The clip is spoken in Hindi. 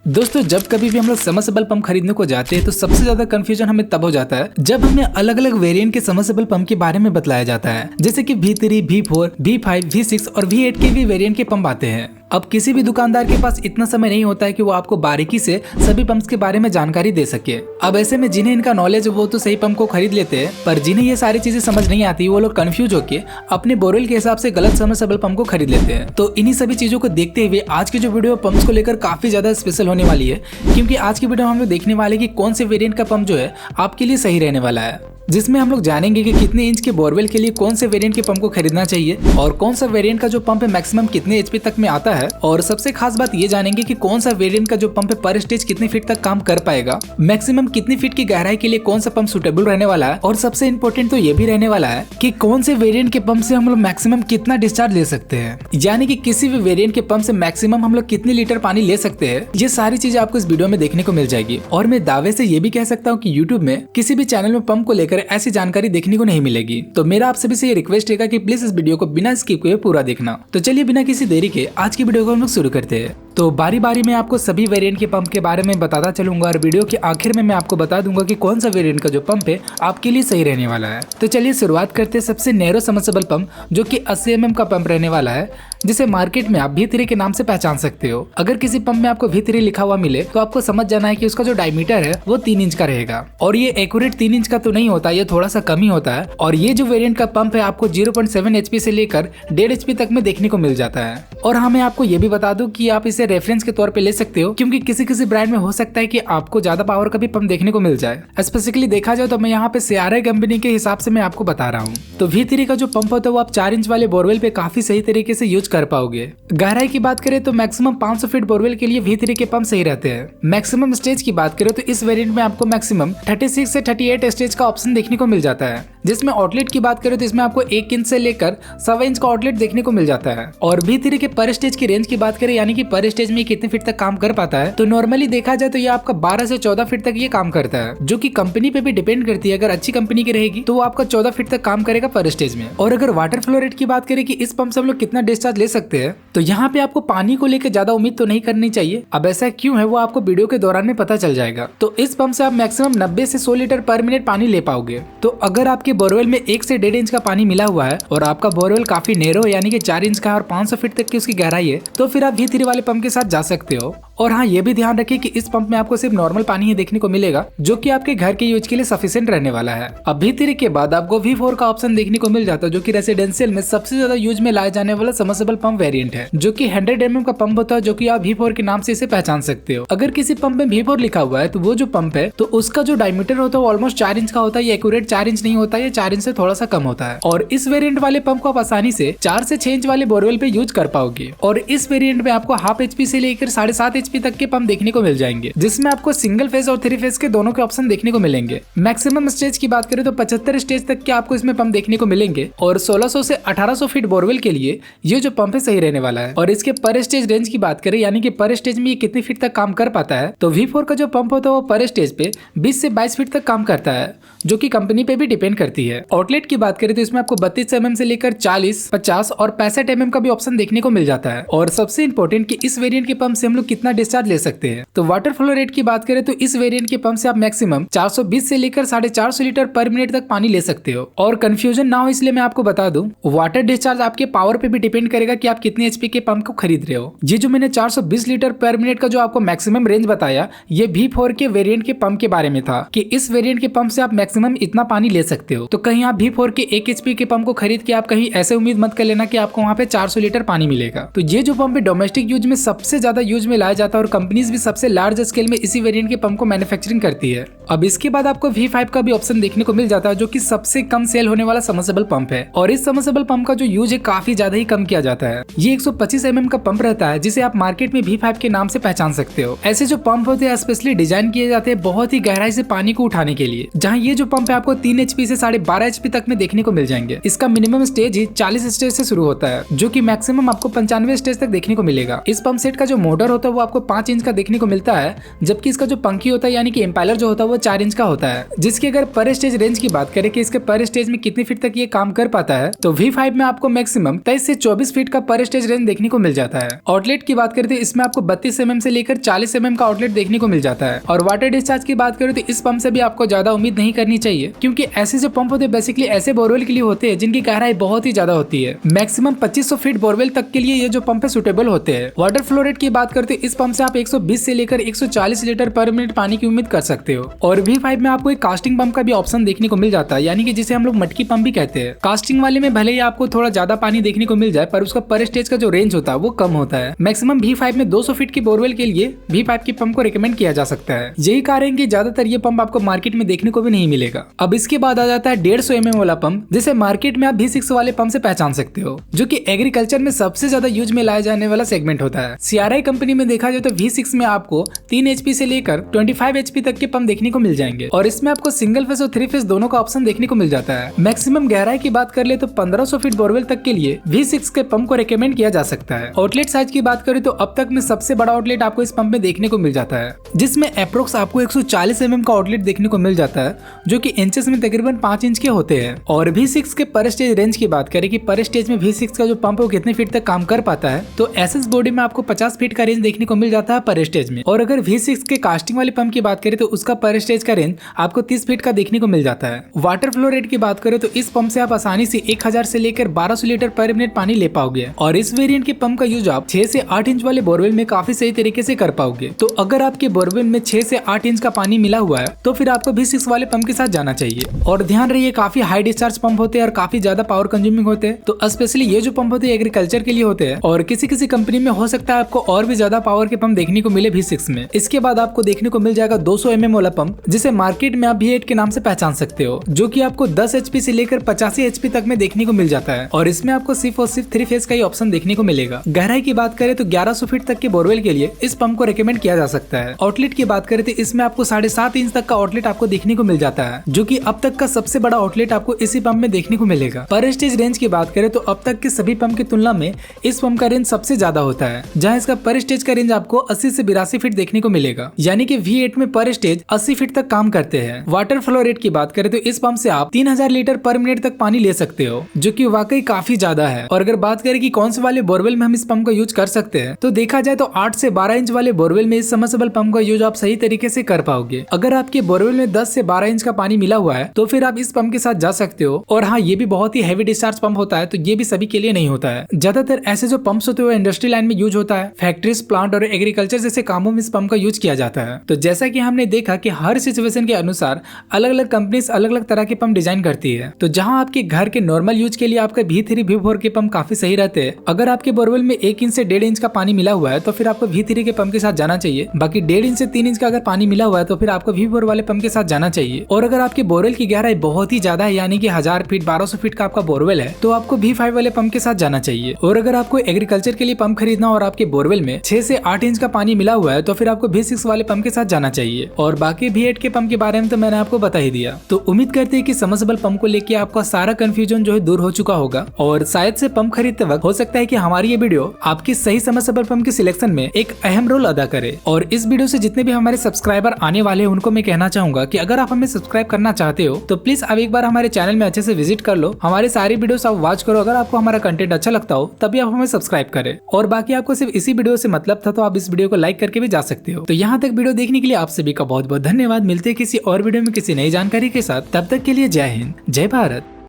दोस्तों जब कभी भी हम लोग सबमर्सिबल पंप खरीदने को जाते हैं तो सबसे ज्यादा कंफ्यूजन हमें तब हो जाता है जब हमें अलग अलग वेरिएंट के सबमर्सिबल पंप के बारे में बतलाया जाता है, जैसे कि V3, V4, V5, V6 और V8 के भी वेरिएंट के पंप आते हैं। अब किसी भी दुकानदार के पास इतना समय नहीं होता है कि वो आपको बारीकी से सभी पंप्स के बारे में जानकारी दे सके। अब ऐसे में जिन्हें इनका नॉलेज है वो तो सही पंप को खरीद लेते हैं, पर जिन्हें ये सारी चीजें समझ नहीं आती वो लोग कंफ्यूज होकर अपने बोरवेल के हिसाब से गलत सबमर्सिबल पंप को खरीद लेते हैं। तो इन्हीं सभी चीजों को देखते हुए आज की जो वीडियो पंप्स को लेकर काफी ज्यादा स्पेशल होने वाली है, क्योंकि आज की वीडियो में हम लोग देखने वाले कि कौन से वेरिएंट का पंप जो है आपके लिए सही रहने वाला है, जिसमें हम लोग जानेंगे कि कितने इंच के बोरवेल के लिए कौन से वेरिएंट के पंप को खरीदना चाहिए और कौन सा वेरिएंट का जो पंप है मैक्सिमम कितने एचपी तक में आता है। और सबसे खास बात ये जानेंगे कि कौन सा वेरिएंट का जो पंप है पर स्टेज कितने फीट तक काम कर पाएगा, मैक्सिमम कितनी फीट की गहराई के लिए कौन सा पंप सुटेबल रहने वाला है, और सबसे इम्पोर्टेंट तो ये भी रहने वाला है कि कौन से वेरिएंट के पंप से हम लोग मैक्सिमम कितना डिस्चार्ज ले सकते हैं, यानी कि किसी भी वेरिएंट के पंप से मैक्सिमम हम लोग कितनी लीटर पानी ले सकते हैं। ये सारी चीजें आपको इस वीडियो में देखने को मिल जाएगी। और मैं दावे से ये भी कह सकता हूँ कि यूट्यूब में किसी भी चैनल में पंप को लेकर ऐसी जानकारी देखने को नहीं मिलेगी। तो मेरा आप सभी से ये रिक्वेस्ट है कि प्लीज इस वीडियो को बिना स्किप किए पूरा देखना। तो चलिए बिना किसी देरी के आज की वीडियो को हम लोग शुरू करते हैं। तो बारी बारी में आपको सभी वेरिएंट के पंप के बारे में बताता चलूंगा और वीडियो के आखिर में मैं आपको बता दूंगा कि कौन सा वेरिएंट का जो पंप है आपके लिए सही रहने वाला है। तो चलिए शुरुआत करते हैं सबसे नैरो सबमर्सिबल पंप, जो कि 80 mm का पंप रहने वाला है, जिसे मार्केट में आप V3 के नाम से पहचान सकते हो। अगर किसी पंप में आपको V3 लिखा हुआ मिले तो आपको समझ जाना है कि उसका जो डायमीटर है वो 3 इंच का रहेगा। और ये एक्यूरेट 3 इंच का तो नहीं होता, ये थोड़ा सा कम ही होता है। और ये जो वेरिएंट का पंप है आपको 0.7 HP से लेकर 1.5 HP तक में देखने को मिल जाता है। और हाँ, मैं आपको ये भी बता दूं कि आप इसे रेफरेंस के तौर पे ले सकते हो, क्योंकि किसी किसी ब्रांड में हो सकता है कि आपको ज्यादा पावर का भी पंप देखने को मिल जाए। स्पेसिफिकली देखा जाए तो मैं यहाँ पे CRI कंपनी के हिसाब से मैं आपको बता रहा हूँ। तो V3 का जो पंप होता है वो आप 4 इंच वाले बोरवेल पे काफी सही तरीके से यूज कर पाओगे। गहराई की बात करें तो मैक्सिमम 500 फीट बोरवेल के लिए V3 के पंप सही रहते हैं। मैक्सिमम स्टेज की बात करें तो इस वेरिएंट में आपको मैक्सिमम 36 से 38 स्टेज का ऑप्शन देखने को मिल जाता है। जिसमें आउटलेट की बात करें तो इसमें आपको 1 इंच से लेकर 1.25 इंच का आउटलेट देखने को मिल जाता है। और V3 के पर स्टेज की रेंज की बात करें, यानी कि पर स्टेज में कितने फीट तक काम कर पाता है, तो नॉर्मली देखा जाए तो ये आपका 12 से 14 फीट तक ये काम करता है, जो कि कंपनी पे भी डिपेंड करती है। अगर अच्छी कंपनी की रहेगी तो वो आपका 14 फीट तक काम करेगा पर स्टेज में। और अगर वाटर फ्लो रेट की बात करें कि इस पंप से हम लोग कितना डिस्चार्ज ले सकते हैं, तो यहाँ पे आपको पानी को लेकर ज्यादा उम्मीद तो नहीं करनी चाहिए। अब ऐसा क्यों है वो आपको वीडियो के दौरान में पता चल जाएगा। तो इस पंप से आप मैक्सिमम 90 से 100 लीटर पर मिनट पानी ले पाओगे। तो अगर आपके बोरवेल में 1 से 1.5 इंच का पानी मिला हुआ है और आपका बोरवेल काफी नैरो यानी कि 4 इंच का और 500 फीट तक की उसकी गहराई है, तो फिर आप V3 वाले पंप के साथ जा सकते हो। और हाँ, ये भी ध्यान रखिए कि इस पंप में आपको सिर्फ नॉर्मल पानी ही देखने को मिलेगा, जो कि आपके घर के यूज के लिए सफिशिएंट रहने वाला है। अब V3 के बाद आपको V4 का ऑप्शन देखने को मिल जाता है, जो कि रेसिडेंशियल में सबसे ज्यादा यूज में लाए जाने वाला सबमर्सिबल पंप वेरिएंट है, जो कि 100 mm का पंप होता है, जो कि आप V4 के नाम से इसे पहचान सकते हो। अगर किसी पंप में V4 लिखा हुआ है तो वो जो पंप है तो उसका जो डायमीटर होता है वो ऑलमोस्ट 4 इंच का होता है। ये एक्यूरेट 4 इंच नहीं होता, ये 4 इंच से थोड़ा सा कम होता है। और इस वेरिएंट वाले पंप को आप आसानी से 4 से 6 इंच वाले बोरवेल पे यूज कर पाओगे। और इस वेरिएंट में आपको हाफ HP से लेकर 7.5 HP तक के पंप देखने को मिल जाएंगे, जिसमें आपको सिंगल फेज और 3 फेज के दोनों के ऑप्शन देखने को मिलेंगे। मैक्सिमम स्टेज की बात करें तो 75 स्टेज तक के आपको इसमें पंप देखने को मिलेंगे। और 1600 से 1800 फीट बोरवेल के लिए ये जो पंप है सही रहने वाला है। और इसके पर स्टेज रेंज की बात करें, यानी कि पर स्टेज में ये कितनी फीट तक काम कर पाता है, तो V4 का जो पंप होता है वो पर स्टेज पे 20 से 22 फीट तक काम करता है, जो कि कंपनी पे भी डिपेंड करती है। आउटलेट की बात करें तो इसमें आपको 32 mm से लेकर 40, 50 और 65 mm का भी ऑप्शन देखने को मिल जाता है। और सबसे इंपॉर्टेंट कि इस वेरिएंट के पंप से हम लोग कितना डिस्चार्ज ले सकते हैं। तो वाटर फ्लो रेट की बात करें तो इस वेरिएंट के पंप से आप मैक्सिमम 420 से लेकर 450 लीटर पर मिनट तक पानी ले सकते हो। और कंफ्यूजन ना हो इसलिए मैं आपको बता दूं, वाटर डिस्चार्ज आपके पावर पे भी डिपेंड करेगा कि आप कितने HP के पंप को खरीद रहे हो। ये जो मैंने 420 लीटर पर मिनट का जो आपको मैक्सिमम रेंज बताया, ये V4 के वेरिएंट के पंप के बारे में था कि इस वेरिएंट के पंप से आप मैक्सिमम इतना पानी ले सकते हो। तो कहीं आप V4 के 1 HP के पंप को खरीद के आप कहीं ऐसे उम्मीद मत कर लेना कि आपको वहाँ पे 400 लीटर पानी मिलेगा। तो ये जो पंप है डोमेस्टिक यूज में सबसे ज्यादा यूज में लाया जाता है और कंपनीज भी सबसे लार्ज स्केल में इसी वेरिएंट के पंप को मैन्युफैक्चरिंग करती है। अब इसके बाद आपको V5 का भी ऑप्शन देखने को मिल जाता है, जो कि सबसे कम सेल होने वाला सबमर्सिबल पंप है। और इस सबमर्सिबल पंप का जो यूज है काफी ज्यादा ही कम किया जाता है। ये 125 mm का पंप रहता है, जिसे आप मार्केट में V5 के नाम से पहचान सकते हो। ऐसे जो पंप होते हैं स्पेशली डिजाइन किए जाते हैं बहुत ही गहराई से पानी को उठाने के लिए, जहाँ ये जो पंप है आपको 3 HP से 12.5 HP तक में देखने को मिल जाएंगे। इसका मिनिमम स्टेज ही 40 स्टेज से शुरू होता है, जो कि मैक्सिमम आपको 95 स्टेज तक देखने को मिलेगा। इस पंप सेट का जो मोटर होता है वो आपको आपको 5 इंच का देखने को मिलता है, जबकि इसका जो पंखी होता है यानी कि इम्पैलर जो होता है वो 4 इंच का होता है। जिसकी अगर पर स्टेज रेंज की बात करें कि इसके पर स्टेज में कितनी फीट तक ये काम कर पाता है, तो V5 में आपको मैक्सिमम 23 से 24 फीट का पर स्टेज रेंज देखने को मिल जाता है। आउटलेट की बात करें तो इसमें आपको 32 mm से लेकर 40 mm का आउटलेट देखने को मिल जाता है। और वाटर डिस्चार्ज की बात करें तो इस पंप से भी आपको ज्यादा उम्मीद नहीं करनी चाहिए, क्योंकि ऐसे जो पंप होते हैं बेसिकली ऐसे बोरवेल के लिए होते हैं जिनकी गहराई बहुत ही ज्यादा होती है। मैक्सिमम 2500 फीट बोरवेल तक के लिए ये जो पंप है सुटेबल होते हैं। वाटर फ्लो रेट की बात करते इस पंप से आप 120 से लेकर 140 लीटर पर मिनट पानी की उम्मीद कर सकते हो। और V5 में आपको एक कास्टिंग पंप का भी ऑप्शन देखने को मिल जाता है, यानी कि जिसे हम लोग मटकी पंप भी कहते हैं। कास्टिंग वाले में भले ही आपको थोड़ा ज्यादा पानी देखने को मिल जाए, पर उसका पर स्टेज का जो रेंज होता है वो कम होता है। मैक्सिमम V5 में 200 फीट की बोरवेल के लिए V5 की पंप को रिकमेंड किया जा सकता है। यही कारण है कि ज्यादातर ये पंप आपको मार्केट में देखने को भी नहीं मिलेगा। अब इसके बाद आ जाता है 150 mm वाला पंप, जिसे मार्केट में आप V6 वाले पंप से पहचान सकते हो, जो कि एग्रीकल्चर में सबसे ज्यादा यूज में लाया जाने वाला सेगमेंट होता है। CRI कंपनी में देखा जाए तो V6 में आपको 3 HP से लेकर 25 HP तक के पंप देखने को मिल जाएंगे, और इसमें आपको सिंगल फेस और 3 फेस दोनों का ऑप्शन देखने को मिल जाता है। मैक्सिमम गहराई की बात कर ले तो 1500 फीट बोरवेल तक के लिए V6 के पंप को रिकमेंड किया जा सकता है। आउटलेट साइज की बात करें तो अब तक में सबसे बड़ा आउटलेट आपको इस पंप में देखने को मिल जाता है, जिसमें अप्रोक्स आपको 140 mm का आउटलेट देखने को मिल जाता है, जो कि इंचेस में तकरीबन 5 इंच के होते हैं। और V6 के पर स्टेज रेंज की बात करें कि पर स्टेज में V6 का जो पंप है वो कितने फीट तक काम कर पाता है, तो SS बॉडी में आपको 50 फीट का रेंज देखने को मिल जाता है पर स्टेज में। और अगर V6 के कास्टिंग वाले पंप की बात करें तो उसका पर स्टेज का रेंज आपको 30 फीट का देखने को मिल जाता है। वाटर फ्लो रेट की बात करें तो इस पंप से आप आसानी से 1000 से लेकर 1200 लीटर पर मिनट पानी ले पाओगे। और इस वेरिएंट के पंप का यूज आप 6 से 8 इंच वाले बोरवेल में काफी सही तरीके से कर पाओगे। तो अगर आपके बोरवेल में 6 से 8 इंच का पानी मिला हुआ है तो फिर आपको V6 वाले पंप के साथ जाना चाहिए। और ध्यान रहिए, काफी हाई डिस्चार्ज पंप होते हैं और काफी ज्यादा पावर कंज्यूमिंग होते हैं, तो स्पेशली ये जो पंप होते हैं एग्रीकल्चर के लिए होते हैं। और किसी किसी कंपनी में हो सकता है आपको और भी ज्यादा पावर के पंप देखने को मिले V6 में। इसके बाद आपको देखने को मिल जाएगा 200 mm वाला पंप, जिसे मार्केट में आप V8 के नाम से पहचान सकते हो, जो कि आपको 10 HP से लेकर 85 HP तक में देखने को मिल जाता है। और इसमें आपको सिर्फ और सिर्फ 3 फेस का ही ऑप्शन देखने को मिलेगा। गहराई की बात करें तो 1100 फीट तक के बोरवेल के लिए इस पंप को रिकमेंड किया जा सकता है। आउटलेट की बात करें तो इसमें आपको 7.5 इंच तक का आउटलेट आपको देखने को मिल जाता है, जो कि अब तक का सबसे बड़ा आउटलेट आपको इसी पंप में देखने को मिलेगा। पर स्टेज रेंज की बात करें तो अब तक के सभी पंप की तुलना में इस पंप का रेंज सबसे ज्यादा होता है, जहां इसका पर स्टेज का रेंज आपको 80 से 82 फीट देखने को मिलेगा, यानी कि V8 में पर स्टेज 80 फीट तक काम करते हैं। वाटर फ्लो रेट की बात करें तो इस पंप से आप 3000 लीटर पर मिनट तक पानी ले सकते हो, जो कि वाकई काफी ज्यादा है। और अगर बात करें कि कौन से वाले बोरवेल में हम इस पंप का यूज कर सकते हैं, तो देखा जाए तो 8 से 12 इंच वाले बोरवेल में इस सबमर्सिबल पंप का यूज आप सही तरीके से कर पाओगे। अगर आपके बोरवेल में 10 से 12 इंच का पानी मिला हुआ है तो फिर आप इस पंप के साथ जा सकते हो। और हाँ, ये भी बहुत ही हैवी डिस्चार्ज पंप होता है, तो ये भी सभी के लिए नहीं होता है। ज्यादातर ऐसे जो पंप्स होते हैं इंडस्ट्री लाइन में यूज होता है, फैक्ट्रीज, प्लांट और एग्रीकल्चर जैसे कामों में इस पंप का यूज किया जाता है। तो जैसा कि हमने देखा कि हर सिचुएशन के अनुसार अलग अलग कंपनीज अलग अलग तरह के पंप डिजाइन करती है। तो जहां आपके घर के नॉर्मल यूज के लिए आपका V3 V4 के पंप काफी सही रहते हैं। अगर आपके बोरवेल में 1 इंच से 1.5 इंच का पानी मिला हुआ है तो फिर आपको V3 के पंप के साथ जाना चाहिए। बाकी 1.5 इंच से 3 इंच का अगर पानी मिला हुआ है तो फिर आपको V4 वाले पंप के साथ जाना चाहिए। और अगर आपके बोरवेल की गहराई बहुत ही ज्यादा है, यानी कि 1000 फीट 1200 फीट का आपका बोरवेल है, तो आपको V5 वाले पंप के साथ जाना चाहिए। और अगर आपको एग्रीकल्चर के लिए पंप खरीदना और आपके बोरवेल में 6 से 8 इंच का पानी मिला हुआ है तो फिर आपको V6 वाले पंप के साथ जाना चाहिए। और बाकी V8 के पंप के बारे में तो मैंने आपको बता ही दिया। तो उम्मीद करते हैं कि सबमर्सिबल पंप को लेके आपका सारा कंफ्यूजन जो है दूर हो चुका होगा। और शायद से पंप खरीदते वक्त हो सकता है कि हमारी ये वीडियो आपकी सही सबमर्सिबल पंप की सिलेक्शन में एक अहम रोल अदा करे। और इस वीडियो से जितने भी हमारे सब्सक्राइबर आने वाले हैं उनको मैं कहना चाहूंगा कि अगर आप हमें सब्सक्राइब करना चाहते हो तो प्लीज अब एक बार हमारे चैनल में अच्छे से विजिट कर लो, हमारे सारी वीडियोस आप वॉच करो। अगर आपको हमारा कंटेंट अच्छा लगता हो तभी आप हमें सब्सक्राइब करें। और बाकी आपको सिर्फ इसी वीडियो से मतलब था तो आप इस वीडियो को लाइक करके भी जा सकते हो। तो यहाँ तक वीडियो देखने के लिए आप सभी का बहुत बहुत धन्यवाद। मिलते हैं किसी और वीडियो में किसी नई जानकारी के साथ, तब तक के लिए जय हिंद, जय भारत।